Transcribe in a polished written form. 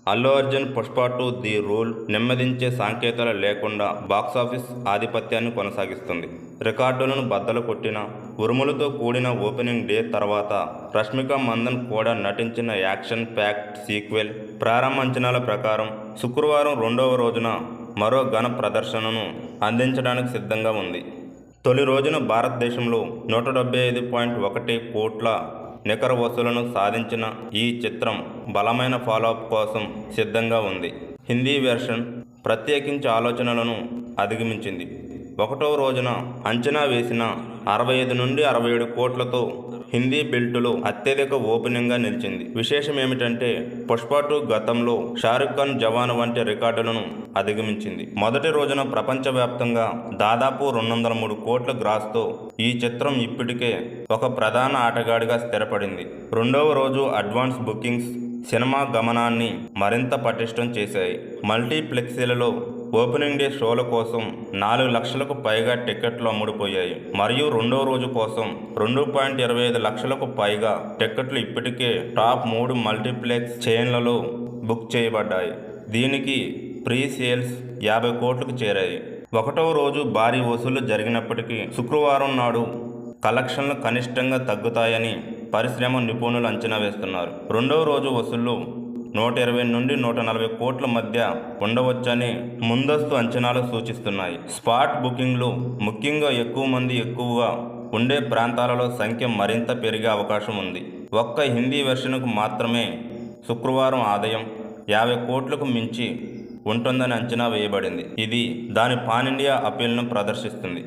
Allu Arjun Pushpa 2 the rule నెమ్మదించే సంకేతాలు లేకుండా box office ఆధిపత్యాన్ని కొనసాగిస్తుంది. రికార్డులను బద్దలు కొట్టిన, ఉరుములతో కూడిన ఓపెనింగ్ డే తర్వాత రష్మిక మందన్ కూడా నటించిన యాక్షన్ ప్యాక్డ్ సీక్వెల్ ప్రారంభ అంచనాల ప్రకారం శుక్రవారం రెండవ రోజున మరో ఘన ప్రదర్శనను అందించడానికి సిద్ధంగా ఉంది. తొలి రోజున భారతదేశంలో 175.1 కోట్ల నికర వసూళ్లను సాధించిన ఈ చిత్రం బలమైన ఫాలోఅప్ కోసం సిద్ధంగా ఉంది. హిందీ వెర్షన్ ప్రత్యేకించి ఆలోచనలను అధిగమించింది. ఒకటవ రోజున అంచనా వేసిన 65 నుండి 67 కోట్లతో హిందీ బెల్టులో అత్యధిక ఓపెనింగ్గా నిలిచింది. విశేషం ఏమిటంటే పుష్ప 2 గతంలో షారుఖ్ ఖాన్ జవాన్ వంటి రికార్డులను అధిగమించింది. మొదటి రోజున ప్రపంచవ్యాప్తంగా దాదాపు 203 కోట్ల గ్రాస్తో ఈ చిత్రం ఇప్పటికే ఒక ప్రధాన ఆటగాడిగా స్థిరపడింది. రెండవ రోజు అడ్వాన్స్ బుకింగ్స్ సినిమా గమనాన్ని మరింత పటిష్టం చేశాయి. మల్టీప్లెక్స్లలో ఓపెనింగ్ డే షోల కోసం 4 లక్షలకు పైగా టికెట్లు అమ్ముడుపోయాయి మరియు రెండో రోజు కోసం 2.25 లక్షలకు పైగా టికెట్లు ఇప్పటికే టాప్ 3 మల్టీప్లెక్స్ చైన్లలో బుక్ చేయబడ్డాయి. దీనికి ప్రీ సేల్స్ 50 కోట్లకు చేరాయి. ఒకటవ రోజు భారీ వసూళ్లు జరిగినప్పటికీ శుక్రవారం నాడు కలెక్షన్లు కనిష్టంగా తగ్గుతాయని పరిశ్రమ నిపుణులు అంచనా వేస్తున్నారు. రెండవ రోజు వసూళ్లు 120 నుండి 140 కోట్ల మధ్య ఉండవచ్చని ముందస్తు అంచనాలు సూచిస్తున్నాయి. స్పాట్ బుకింగ్లు ముఖ్యంగా ఎక్కువ మంది ఎక్కువగా ఉండే ప్రాంతాలలో సంఖ్య మరింత పెరిగే అవకాశం ఉంది. ఒక్క హిందీ వెర్షన్కు మాత్రమే శుక్రవారం ఆదాయం 50 కోట్లకు మించి ఉంటుందని అంచనా వేయబడింది. ఇది దాని పాన్ ఇండియా అపీల్ను ప్రదర్శిస్తుంది.